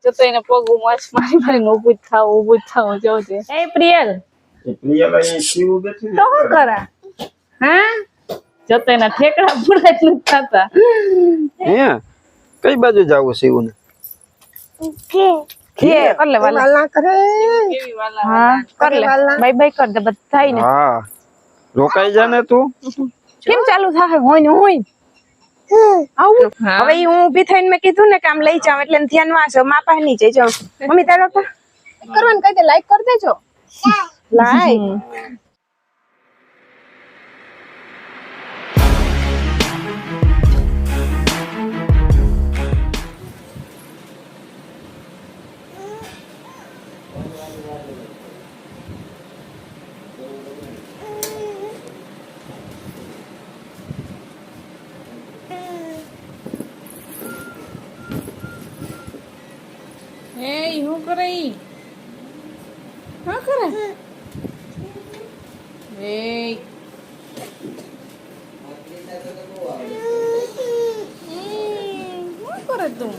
જો તો એને પગ માસ મારી મારીને ઊભું જ થાવ જોજે એ પ્રિયલ અહીંયા શિવ બેઠી તો શું કરા હા જો તો એના ઠેકડા પૂરા જ નથી થતા હે કઈ બાજુ જાવું શિવને કે કર લે વાલા કરે કેવી વાલા હા કર લે બાય બાય કર દે બધાયને હા રોકાઈ જા ને તું કેમ ચાલુ થાય હોય ને હોય આવું હવે હું ઊભી થઈને મેં કીધું ને કે આમ લઈ જાવ એટલે ધ્યાનમાં આવશે મા પાસે નહીં જઈ જાવ મમ્મી તારા કરવાનું કહી દે લાઈક કરી દેજો લાઈક Hey, શું કરે ઈ? શું કરે? Hey. શું કરે તું?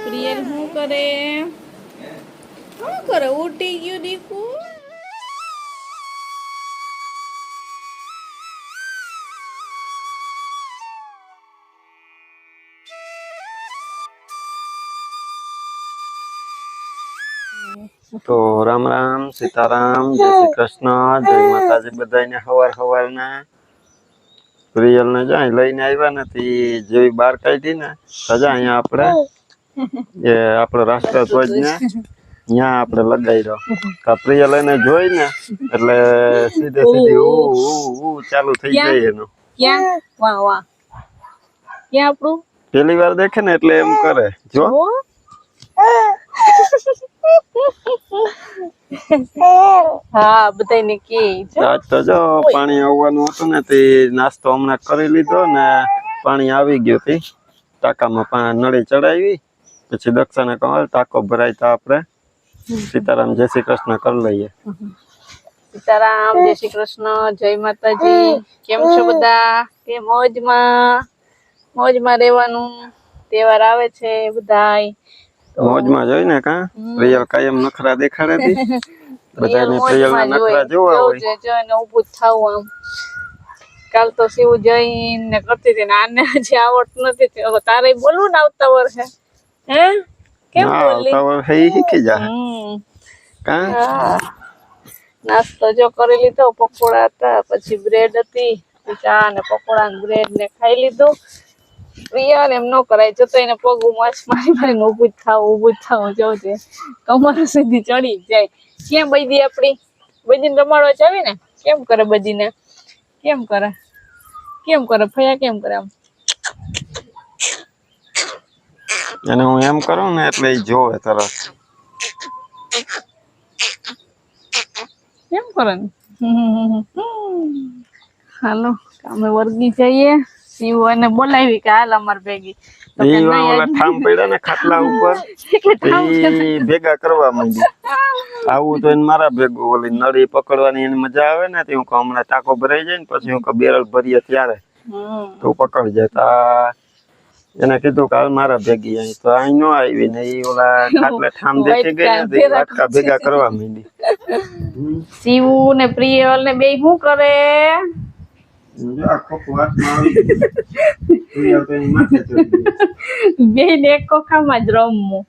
પ્રિયલ શું કરે? શું કરે? ઉઠી ગયું દીકુ? તો રામ રામ સીતારામ જય શ્રી કૃષ્ણ જય માતાજી બધાને હવારના પ્રિયલ ને જાય લઈને આવ્યા નથી જેવી બહાર કાઢી ને સજા અહીંયા આપણે એ આપણો રાષ્ટ્રધ્વજ ને અહીંયા આપણે લગાવી રહ્યો પ્રિયલ એને જોઈ ને એટલે સીધી ઉ ચાલુ થઈ જાય એનું ક્યાં વાહ વાહ ક્યાં આપણું પેલી વાર દેખે ને એટલે એમ કરે જો હા બધાને કે આજ તો જો પાણી આવવાનું હતું ને તે નાસ્તો હમણાં કરી લીધો ને પાણી આવી ગયું હતી ટાંકામાં નળી ચડાવી પછી દક્ષાને કહો ટાંકો ભરાય તો આપણે સીતારામ જય શ્રી કૃષ્ણ કરી લઈએ સીતારામ જય શ્રી કૃષ્ણ જય માતાજી કેમ છો બધા કે મોજમાં રહેવાનું તહેવાર આવે છે બધાય મોજમાં જોઈ ને કા પ્રિયલ કાયમ નખરા દેખાડે હતી બધાને પ્રિયલના નખરા જોવા હોય જો એને ઊભું થાવું આમ કાલ તો શિવ જઈને કરતી હતી ને આને હજી આવડતું નથી તારે બોલવું ને આવતા વર્ષે હે કેમ બોલી આવતા વર્ષે શીખી જાય કા નાસ્તો જો કરી લીધો પકોડા હતા પછી બ્રેડ હતી ચા ને પકોડા ને બ્રેડ ને ખાઈ લીધું પ્રિયલ એમ ન કરાય જતો એને પગ માસ મારી મારીને ઊભું જ થાવ જોજે કમર સીધી ચડી જાય ક્યાં બૈદી આપડી બૈદીને રમાડવા ચાવી ને કેમ કરે બદીને કેમ કરે ફયા કેમ કરે આમ અને હું એમ કરું ને એટલે એ જોવે તરત કેમ કરે હાલો અમે વર્ગી જઈએ શિવ એને બોલાવી કે હાલ અમાર ભેગી ઠામ પડ્યા ને ખાટલા ઉપર ભેગા કરવા માંડી આવું તો એને મારા ભેગું ઓલી નળી પકડવાની એને મજા આવે ને હું હમણાં ટાંકો ભરાઈ જાય ને પછી હું બેરલ ભરીએ ત્યારે તો પકડી જાય એને કીધું કે હાલ મારા ભેગી અહીં તો અહીં નો આવી ને એ ઓલા ખાટલા ઠામ દેખી ગઈ ને વાટકા ભેગા કરવા માંડી શિવ ને પ્રિયલ ને બે શું કરે બે ને એક ખોખામાં જ રમવું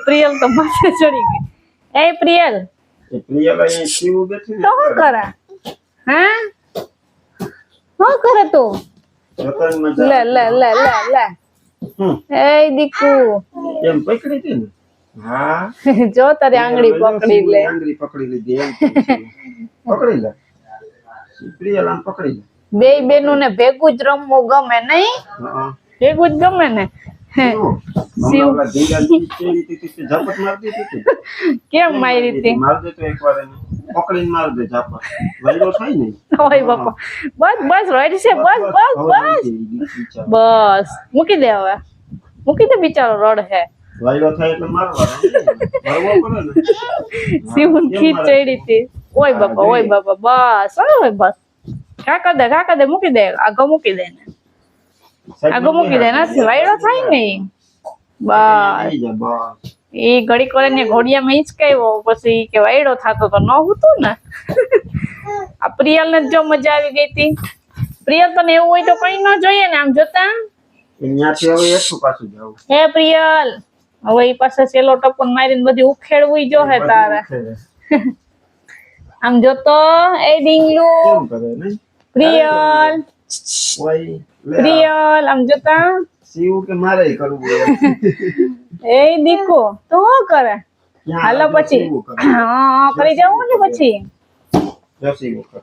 પ્રિયલ તો માથે ચડી ગઈ એ પ્રિયલ શિવ બેઠી તો શું કરા હા શું કરે તું લે લે લે લે લે એ દીકુ એમ પકડી હતી ને હા જો તારી આંગળી પકડી લે આંગળી પકડી લીધી એમ પકડી લે પ્રિયલ આમ પકડી લે બે બેનું ને ભેગું જ રમવું ગમે નહીં ભેગું જ ગમે ને કેમ મારી રીતે પકડીને માર દે ઝાપટ વાયરો થાય ને ઓય બાપા બસ રેડી છે બસ મૂકી દે હવે મૂકી દે બિચારો રડ હે વાયરો થાય એટલે મારવાનો મારવો પડે ને સિમુન ખીચ ચડી હતી ઓય બાપા બસ હવે બસ કાકા દે મૂકી દે આગો મૂકી દે ને આગો મૂકી દે નથી વાયડો થાય ને ઈ. બસ લઈ જા બસ. એ ઘડીક વાર ને ઘોડિયામાં હિંચકાયો પછી કે વાયડો થાતો તો ન હતું ને આ પ્રિયલ ને જો મજા આવી ગઈ હતી. પ્રિયલ તને એવું હોય તો કઈ ન જોઈએ ને આમ જોતા અહીંયાથી હવે એકું પાછું જાવું. હે પ્રિયલ હવે ઈ પાસે સેલો ટપન મારીને બધી ઉખેડવું જો હે તારે આમ જોતો એ ડીંગલું કેમ કરે નહીં? પ્રિયલ ઓય લે આ. પ્રિયલ આમ જોતા સીવું કે મારે કરવું એમ. એ દીકો તો શું કરે ક્યાં હાલો આગળ પછી સીવું કરે. હા કરી જાવું ને પછી જો સીવું કરે.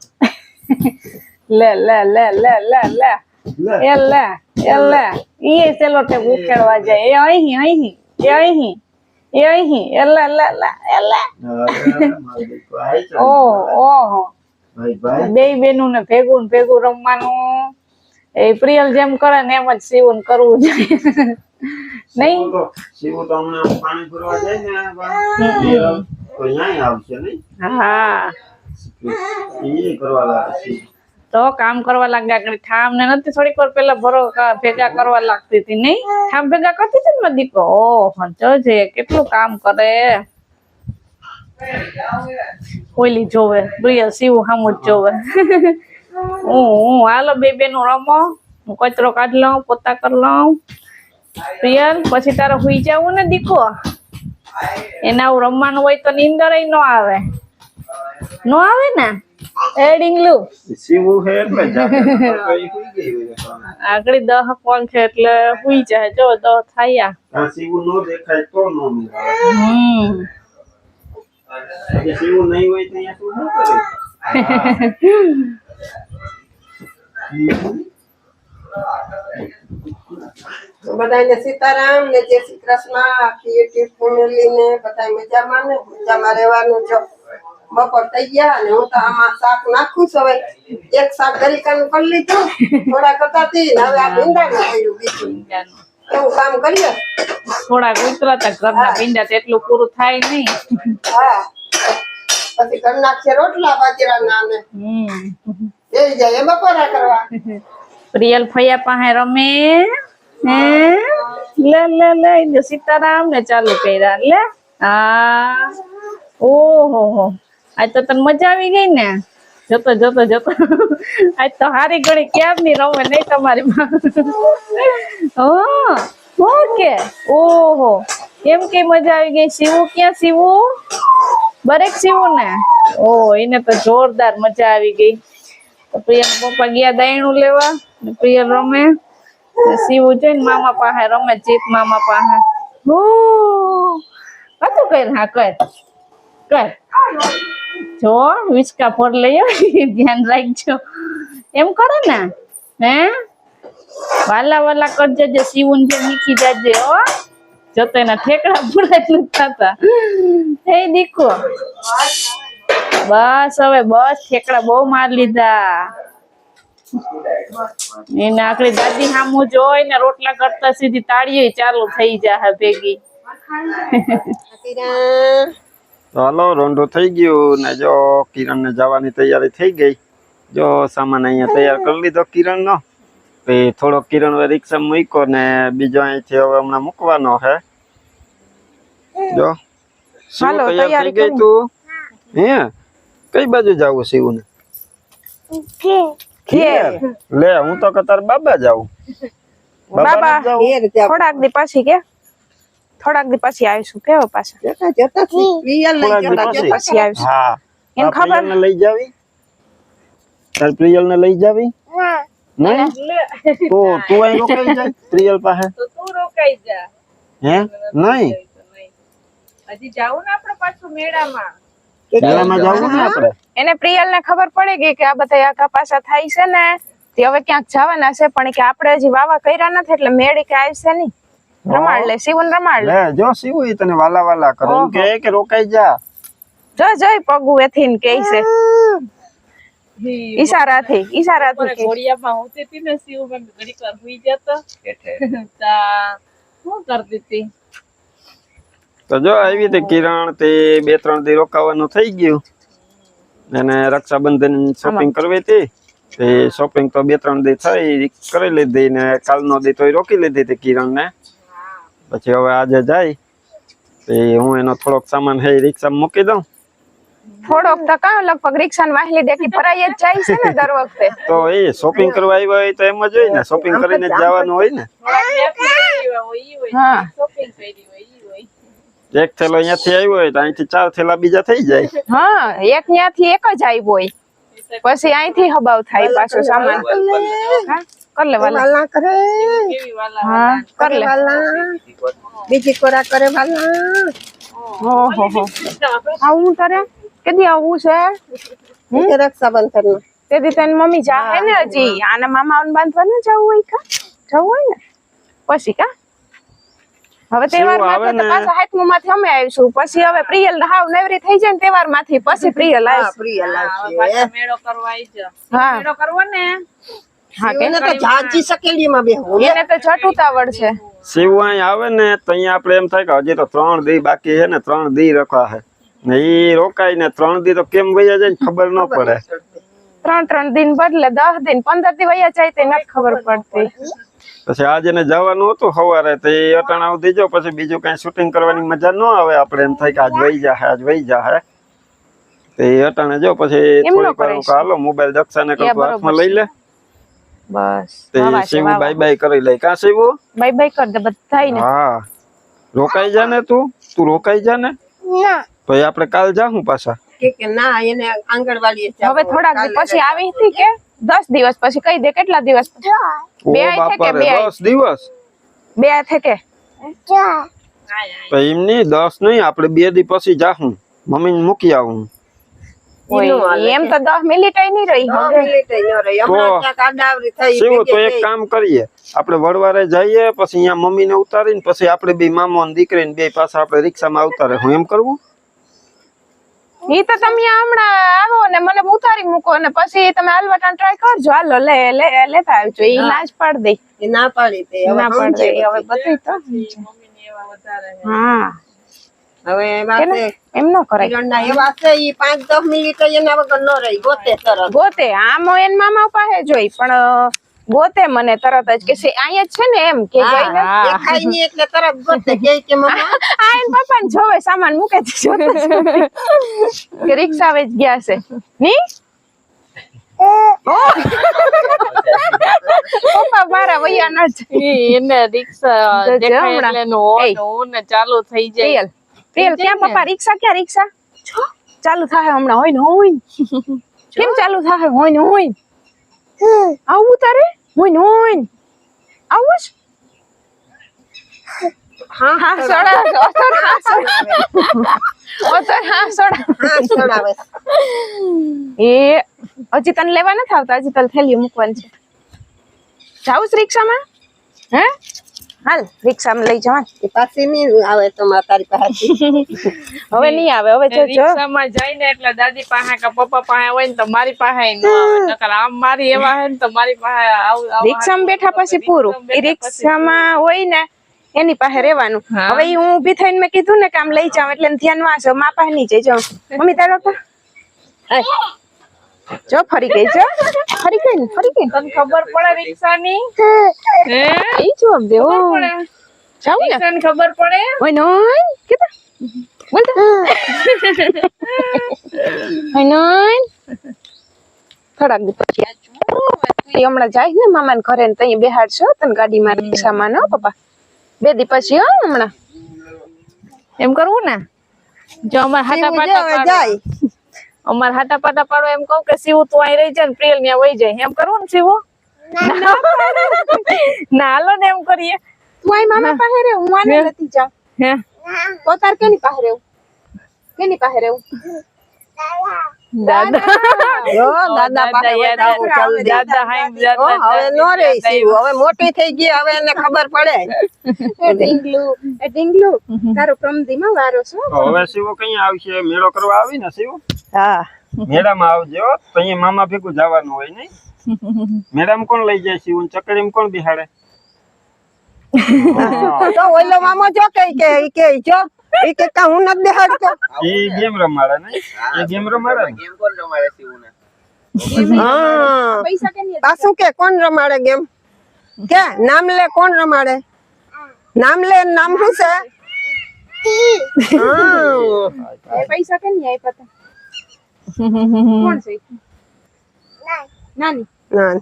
લે લે લે લે લે લે લે. એ લે ઈ સેલો ટેપ ઉખેડવા જાય એ અહીં એ લે લે લે એ લે અરે, મારો દીકરો આય છે. ઓહો ભાઈ ભાઈ બે બેનું ને ભેગું રમવાનું એ પ્રિયલ જેમ કરે ને એમ જ સીવન કરવું જોઈએ નહીં સીવું તો હમણાં પાણી ભરવા જાય ને બા, તો ન્યાય આવશે નહીં હા એ કરવા લાગે છે. તો કામ કરવા લાગ્યા આગળ ઠામ ને નથી થોડીક વાર પેલા ભેગા કરવા લાગતી હતી નહીં ઠામ ભેગા કરતી હતી ને મારો દીકરો ઓહો જોજે કેટલું કામ કરે ઓલી જોવે પ્રિયલ સીવું સામું જ જોવે હું હાલો બે બેનું રમો હું કચરો કાઢ લઉં પોતા કરી લઉં પ્રિયલ પછી તારે હુઈ જવું ને દીકો એના આવું રમવાનું હોય તો નીંદર ન આવે ને એ ડીંગલું સીવું છે એટલે જાગે તો કઈ હુઈ ગઈ હોય તો. આગળ 10 કોલ છે એટલે હુઈ જાય જો 10 થાયા આ સીવું નો દેખાય તો નો મિલાવે. હમ સીવું નહીં હોય તો અહીંયા શું કરે? બધાને સીતારામ ને જય શ્રી કૃષ્ણ. આખી યુટ્યુબ ફેમિલી ને બધા મજામાં રહેવાનું છો. બપોર થઈ ગયા ને હું તો આમાં શાક નાખું છું. હવે એક શાક ગરીકાનું કરી લીધું થોડા કતાતી ને હવે આ ભીંડાનું કર્યું બીજું એવું કામ કરીએ. થોડા ઉતરાતા ઘરના પીંડા એટલું પૂરું થાય નહીં હા પછી કરી નાખીએ રોટલા બાજરાના ને જઈ જાય બપોરા કરવા. પ્રિયલ ફૈયા પાસે રમે હે લે જો સીતારામ ને ચાલુ કર્યા લે હા ઓહો આજ તો તને મજા આવી ગઈ ને જતો આજ તો હારી ઘડી ક્યાં ની રમે નહીં તમારી માં ઓકે ઓહો કેમ કે મજા આવી ગઈ સીવું ક્યાં સીવું બરેક સીવું ને ઓ એને તો જોરદાર મજા આવી ગઈ તો પ્રિયલ પપ્પા ગયા દહીણું લેવા ને પ્રિયલ રમે સીવું જોઈને મામા પાસે રમે જીત મામા પાસે કાતું કર હા કર જો વિચકા ફોડ લઈ ધ્યાન રાખજો એમ કરે ને હે વાલા કરજે જે સીવું જે નીકળી જાજે હો જતો એના ઠેકડા પૂરા જ નથી થતા એ દીકો બસ હવે ઠેકડા બહુ માર લીધા એને આખરી દાદી સામું જોઈ ને રોટલા કરતા સીધી તાળીઓ ચાલુ થઈ જાય ભેગી તો હાલો રોંઢો થઈ ગયું ને જો કિરણ ને જવાની તૈયારી થઈ ગઈ જો સામાન અહીંયા તૈયાર કરી લીધો કિરણ નો થોડો કિરણ રિક્ષા મૂક્યો ને બીજો અહીંથી હવે હમણાં મૂકવાનો હે જો શિવ તૈયાર થઈ ગઈ તું હે કઈ બાજુ જાવું શિવ ને લે હું તો કતાર બાબા જાઉં બાબા થોડાક દી પછી આવીશું કેવો પાછા પછી આવીશું હા એને ખબર ને લઈ જાવી તાર પ્રિયલ ને લઈ જાવી નહીં તો તું અહીં રોકાઈ જાય પ્રિયલ પાસે તો તું રોકાઈ જા હે નહીં હજી જાવું ને આપણે પાછું મેળામાં જાવું ને આપણે એને પ્રિયલ ને ખબર પડી ગઈ કે આ બધા આખા પાછા થાય છે ને તે હવે ક્યાંક જવાના છે પણ કે આપણે હજી વાવા કર્યા નથી એટલે મેળી કે આવશે નહીં રમાડ લે શિવન રમાડ લે જો શિવ ઈ તને વાલા કરે એમ કે રોકાઈ જા જોઈ પગુ એથી ને કહે છે ઈશારાથી ઘોડિયામાં હોતી હતી ને શિવ મેં ઘડીક વાર હુઈ જતો શું કરતી હતી તો જો આવી રીતે કિરણ તે 2-3 દી રોકાવાનું થઈ ગયું એને રક્ષાબંધન શોપિંગ કરવી હતી તે શોપિંગ તો 2-3 દી થઈ કરી લીધી ને કાલનો દી તો રોકી લીધી હતી કિરણ ને પછી હવે આજે જાય તે હું એનો થોડોક સામાન હે રિક્ષામાં મૂકી દઉં થોડોક તો કાં લગભગ રિક્ષા વાહલી ડેકી ભરાઈ જ જાય છે ને દર વખતે તો એ શોપિંગ કરવા આવ્યા હોય તો એમ જ હોય ને શોપિંગ કરીને જ જવાનું હોય ને હા શોપિંગ કરી હોય એક થેલો અહીંયાથી આવ્યો હોય તો અહીંથી 4 થેલા બીજા થઈ જાય હા એક ન્યાથી એક જ આવ્યો હોય પછી અહીંથી હબાવ થાય પાછો સામાન હા કર લે વાલા વાલા કરે કેવી વાલા હા કર લે વાલા બીજી કોરા કરે વાલા ઓહો આવું તારે કેદી આવું છે કે રક્ષાબંધન તેદી તને મમ્મી જાહે ને હજી આના મામાઓને બાંધવાનું જવું હોય કા જવું હોય ને પછી કા હવે તહેવાર આવે માંથી તો ને. પાછા હાથમું માંથી અમે આવીશું પછી હવે પ્રિયલ હાવ નેવરી થઈ જાય ને તહેવાર માંથી પછી પ્રિયલ હા આવશે પ્રિય હવે લાગશે પાછા મેળો કરવા આવી જા હા મેળો કરવો ને હા કે એને તો જાજી સકેડીમાં બેહવું એને તો છઠ ઉતાવળ છે શિવ અહીં આવે ને તો અહીંયા આપણે એમ થાય કે હજી તો 3 દી બાકી છે ને 3 દી રખા છે ને ઈ રોકાય ને 3 દી તો કેમ વયા જાય ને ખબર ન પડે 3 દિન બદલે 10 દિન 15 દી વયા જાય તે નથી ખબર પડતી પછી આજે ને જવાનું હતું સવારે તો એ અટાણા સુધી જો પછી બીજું કઈ શૂટિંગ કરવાની મજા ન આવે આપણે એમ થાય કે આજ વહી જાહે તો એ અટાણે જો પછી એમ ન થોડીક વાર કરાય. હાલો મોબાઈલ દક્ષાને એ કહું બરોબર હાથમાં લઈ લે બસ તે શિવ બાય બાય કરી લે કા શિવ બાય બાય કર દે બધાયને હા રોકાઈ જા ને તું રોકાઈ જા ને તો એ આપણે કાલ જાહું પાછા કે ના એને આંગણવાડીએ હવે થોડાક દી પછી આવી હતી કે 10 દિવસ પછી કહી દે કેટલા દિવસ ઓ બે આય છે બાપા કે રે બે આય? 10 દિવસ બે થે કે તો એમની 10 નહીં આપણે 2 દી પછી જાહું મમ્મીને મૂકી આવું ઓય એમ તો 10 મિનિટ નહીં રહી હવે શિવ તો એક કામ કરીએ આપણે વડવારે જઈએ પછી અહીંયા મમ્મીને ઉતારીને પછી આપણે બે મામો અને દીકરીને બે પાછા આપણે રિક્ષામાં આવતા હું એમ કરવું ઈ તો તમે હમણાં આવો ને મને ઉતારી મૂકો ને પછી તમે હાલવાટા ટ્રાય કરજો હાલો લેતા આવજો ઈ લાજ પાડ દે ના પાડી દે ના પાડ દે હવે બધું તો મમ્મીને એવા વધારે હે. હા હવે કે ને? એમ ન કરાય કિરણના એવા છે ઈ 5-10 મિનિટ એના વગર ન રહી ગોતે તરત ગોતે આમ એન મામા પાસે જોઈ પણ ગોતે મને તરત જ કે છે અહીંયા જ છે ને એમ કે જઈ ને દેખાય નહીં એટલે તરત ગોતે કે મમ્મા આ એન પપ્પા ને જોવે સામાન મૂકે છે જોતા જ નથી. કે રિક્ષા વેચ ગયા છે ની પપ્પા મારા વૈયા ન જાય એને રિક્ષા તો દેખાય હમણાં. એટલે એનું ઓન ને ચાલુ થઈ જાય પ્રિયલ ક્યાં પપ્પા રિક્ષા ક્યાં રિક્ષા ચાલુ થાય હમણાં હોય ને હોય ને. કેમ ચાલુ થાય હોય ને હોય ને? આવું તારે હોય ને હોય ને. આવું જ હા સોડા ચડાવે એ હજી તને લેવા નથી આવતા હજી તને થેલીઓ મૂકવાની છે જાઉં છું રિક્ષામાં હે હાલ રિક્ષામાં લઈ જવા એ પાછી નહીં આવે તો તારી પાસે હવે નહીં આવે હવે જો રિક્ષામાં જઈને એટલે દાદી પાસે કે પપ્પા પાસે હોય ને તો મારી પાસે ન આવે નકર આમ મારી એવા હે ને તો મારી પાસે રિક્ષામાં બેઠા પછી પૂરું એ રિક્ષામાં હોય ને એની પાસે રહેવાનું હા. હવે ઈ હું ઊભી થઈને મેં કીધું ને કે આમ લઈ જાવ એટલે ધ્યાન વાંચો મા પાસે નહીં જઈ જાઉં મમ્મી તારો જો ફરી ગઈ જો ફરી ગઈ ને તને ખબર પડે રિક્ષાની હે ઈ જો આમ દેવો પડે જાવ ને રિક્ષાની ખબર પડે ઓય નોય કેતા બોલ તો ઓય નોય થોડાક દી પછી ઈ હમણાં જાય ને મામાને ઘરે ને તઈ બેહાડશો તને ગાડીમાં રિક્ષામાં ન પપ્પા 2 દી પછી હો હમણાં એમ કરવું ને જો અમાર હાટા પાટા જાય અમાર હાટા પાટા પાડો એમ કહું કે શિવ તું અહીં રહી જાય ને પ્રિયલ ત્યાં વહી જાય એમ કરવું ને શિવ ના હાલો ને એમ કરીએ તું આય મામા પાસે રે હું આને નથી જાઉં હે તો તાર કેની પાસે રહેવું દાદા જો દાદા પાસે યાદ આવું ચાલુ દે. દાદા હાઈમ ઓ, હવે નો રહી શિવ. હવે મોટી થઈ ગઈ હવે એને ખબર પડે એ ઢીંગલું તારો પ્રમદીમાં વારો છો તો હવે શિવ કઈ આવશે મેળો કરવા આવી ને શિવ હા મેળામાં આવજે હો તો અહીંયા મામા ભેગું જવાનું હોય નહીં મેળામાં કોણ લઈ જાય શિવ ચકડીમાં કોણ બિહાડે તો ઓલો મામો જો કે જો એ કે કા હું નથી દેહાડતો એ ગેમ રમાડે ને એ ગેમ રમાડે ને ગેમ કોણ રમાડે છે ઉને? હા પૈસા કે નહીં પાછું કે કોણ રમાડે ગેમ કે નામ લે કોણ રમાડે નામ લે નામ શું છે હા પૈસા કે નહીં આપ્યા તા? કોણ છે નાની ના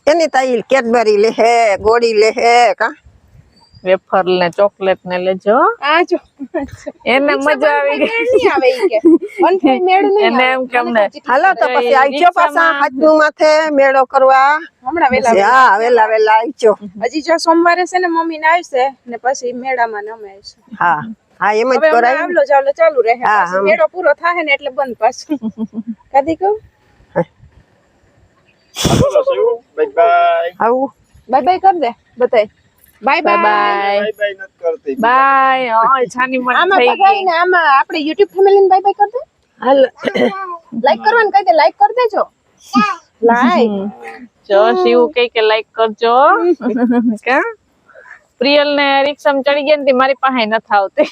એની તાઈ કેડબરી લે હે ગોળી લે હે કા વેફર ને ચોકલેટ ને લેજો આ જો એને મજા આવી ગઈ નહીં આવે ઈ કે વન ફાઈ મેળ નહીં એને એમ કેમ ને હાલો તો પછી આવજો પાછા હાથનું માથે મેળો કરવા હમણાં વેલા હા વેલા વેલા આવજો હજી જો સોમવારે છે ને મમ્મી ને આવશે ને પછી મેળામાં ને અમે આવશે હા હા એમ જ હવે હમણાં કરાય આવલો જાવલો ચાલુ રહે હા, પછી હમ. મેળો પૂરો થાય ને એટલે બંધ પાછું કદી કહું બાય બાય આવું બાય બાય કર દે બતાય bye bye bye bye bye નથી કરતી બાય ઓય છાની મન આમાં થઈ બધાય ગઈ ને આમાં આપણે YouTube ફેમિલી ને બાય બાય કર દે હાલ લાઈક કરવાનું કહી દે લાઈક કર દેજો લાઈક જો શિવ કઈ કે લાઈક કરજો કા પ્રિયલ ને રિક્ષામાં ચડી ગયા ને તે મારી પાસે નથી આવતી